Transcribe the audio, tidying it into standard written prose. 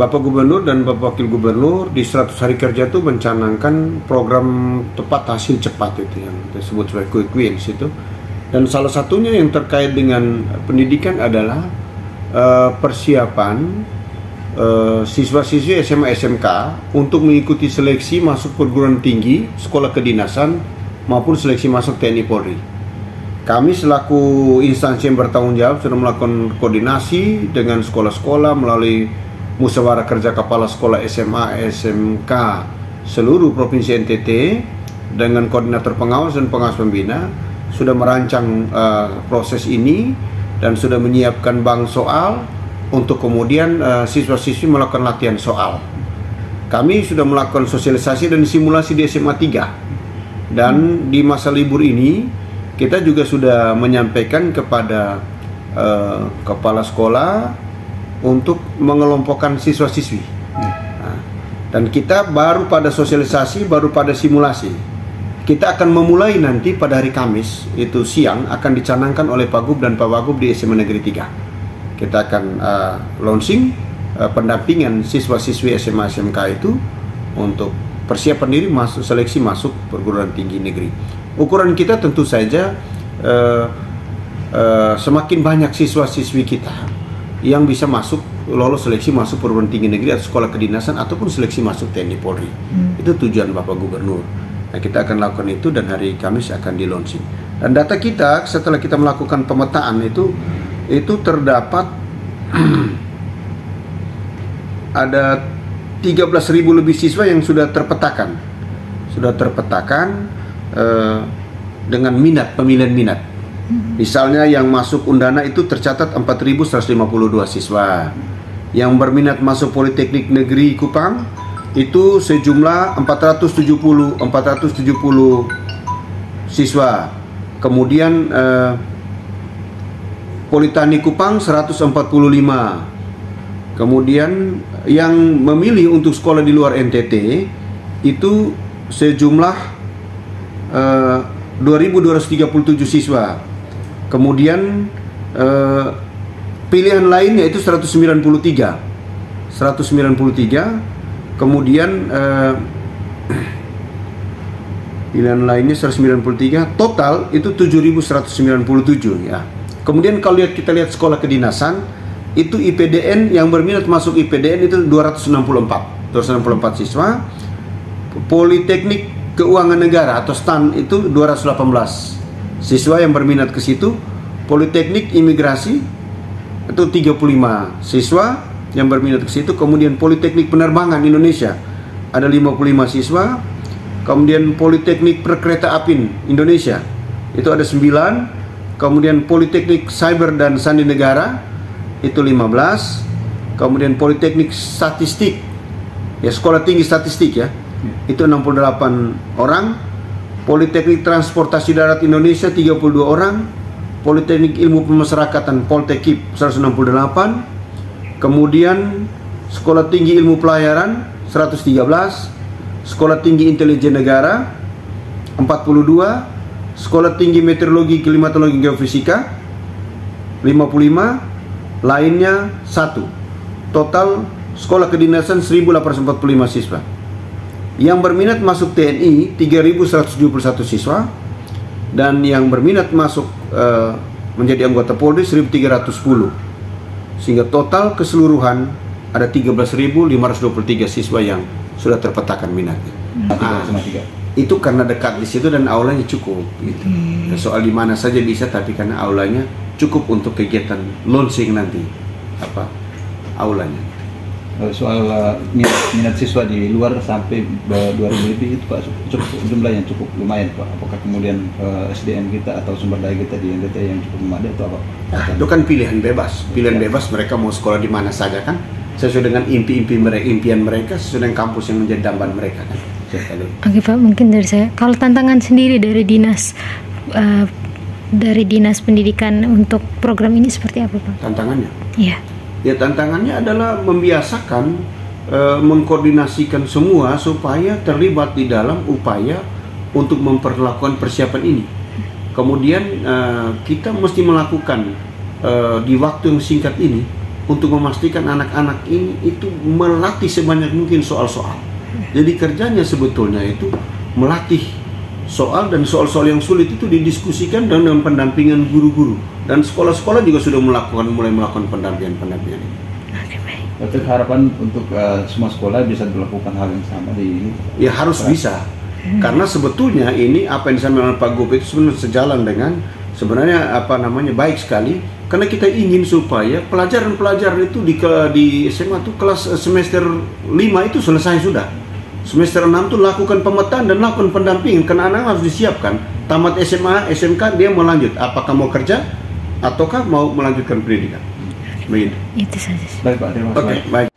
Bapak Gubernur dan Bapak Wakil Gubernur di 100 hari kerja itu mencanangkan program tepat hasil cepat itu yang disebut sebagai quick wins itu. Dan salah satunya yang terkait dengan pendidikan adalah persiapan siswa-siswi SMA SMK untuk mengikuti seleksi masuk perguruan tinggi, sekolah kedinasan maupun seleksi masuk TNI Polri. Kami selaku instansi yang bertanggung jawab sudah melakukan koordinasi dengan sekolah-sekolah melalui musyawarah kerja kepala sekolah SMA SMK seluruh provinsi NTT dengan koordinator pengawas dan pengawas pembina sudah merancang proses ini dan sudah menyiapkan bank soal untuk kemudian siswa-siswi melakukan latihan soal. Kami sudah melakukan sosialisasi dan simulasi di SMA 3 dan di masa libur ini kita juga sudah menyampaikan kepada kepala sekolah untuk mengelompokkan siswa-siswi. Dan kita baru pada sosialisasi, baru pada simulasi. Kita akan memulai nanti pada hari Kamis, itu siang, akan dicanangkan oleh Pak Gub dan Pak Wagub di SMA Negeri 3. Kita akan launching pendampingan siswa-siswi SMA SMK itu untuk persiapan diri masuk seleksi masuk perguruan tinggi negeri. Ukuran kita tentu saja semakin banyak siswa-siswi kita yang bisa masuk lolos seleksi masuk perguruan tinggi negeri atau sekolah kedinasan ataupun seleksi masuk TNI Polri. Itu tujuan Bapak Gubernur. Nah, kita akan lakukan itu dan hari Kamis akan di launching. Dan data kita setelah kita melakukan pemetaan itu terdapat ada 13.000 lebih siswa yang sudah terpetakan. Dengan minat, pemilihan minat. Misalnya yang masuk Undana itu tercatat 4.152 siswa. Yang berminat masuk Politeknik Negeri Kupang itu sejumlah 470 siswa. Kemudian Politeknik Kupang 145. Kemudian yang memilih untuk sekolah di luar NTT itu sejumlah 2.237 siswa. Kemudian pilihan lainnya itu 193. Kemudian pilihan lainnya 193. Total itu 7.197 ya. Kemudian kalau kita lihat sekolah kedinasan itu IPDN yang berminat masuk IPDN itu 264 siswa. Politeknik Keuangan Negara atau STAN itu 218 siswa yang berminat ke situ. Politeknik Imigrasi itu 35 siswa yang berminat ke situ. Kemudian Politeknik Penerbangan Indonesia ada 55 siswa. Kemudian Politeknik Perkereta Apian Indonesia itu ada 9. Kemudian Politeknik Cyber dan Sandi Negara itu 15. Kemudian Politeknik Statistik ya, sekolah tinggi statistik ya, itu 68 orang. Politeknik Transportasi Darat Indonesia 32 orang. Politeknik Ilmu Pemasyarakatan Poltekip 168. Kemudian Sekolah Tinggi Ilmu Pelayaran 113. Sekolah Tinggi Intelijen Negara 42. Sekolah Tinggi Meteorologi, Klimatologi, Geofisika 55. Lainnya 1. Total sekolah kedinasan 1.845 siswa. Yang berminat masuk TNI 3.171 siswa. Dan yang berminat masuk menjadi anggota Polri 1.310. Sehingga total keseluruhan ada 13.523 siswa yang sudah terpetakan minatnya. Itu karena dekat di situ dan aulanya cukup gitu. Soal di mana saja bisa, tapi karena aulanya cukup untuk kegiatan launching nanti aulanya. Soal minat siswa di luar sampai 2.000 lebih itu Pak, cukup jumlahnya cukup lumayan Pak. Apakah kemudian SDM kita atau sumber daya kita di NTT yang cukup memadai atau apa? Itu kan pilihan bebas. Pilihan bebas, mereka mau sekolah di mana saja kan, sesuai dengan impian mereka, sesuai dengan kampus yang menjadi dambaan mereka kan. Oke Pak, mungkin dari saya, kalau tantangan sendiri dari dinas pendidikan untuk program ini seperti apa Pak? Tantangannya? Iya. Ya, tantangannya adalah membiasakan, mengkoordinasikan semua supaya terlibat di dalam upaya untuk memperlakukan persiapan ini. Kemudian kita mesti melakukan di waktu yang singkat ini untuk memastikan anak-anak ini itu melatih sebanyak mungkin soal-soal. Jadi kerjanya sebetulnya itu melatih soal, dan soal-soal yang sulit itu didiskusikan dengan pendampingan guru-guru, dan sekolah-sekolah juga sudah mulai melakukan pendampingan ini. Berarti harapan untuk semua sekolah bisa dilakukan hal yang sama di ini? Ya harus bisa, karena sebetulnya ini apa yang disampaikan oleh Pak Gub itu sebenarnya sejalan dengan sebenarnya baik sekali, karena kita ingin supaya pelajaran-pelajaran itu di SMA itu kelas semester 5 itu selesai sudah. Semester 6 itu lakukan pemetaan dan lakukan pendampingan, karena anak harus disiapkan tamat SMA, SMK dia mau lanjut, apakah mau kerja ataukah mau melanjutkan pendidikan. Begitu. Itu saja. Baik Pak, terima kasih. Oke, baik.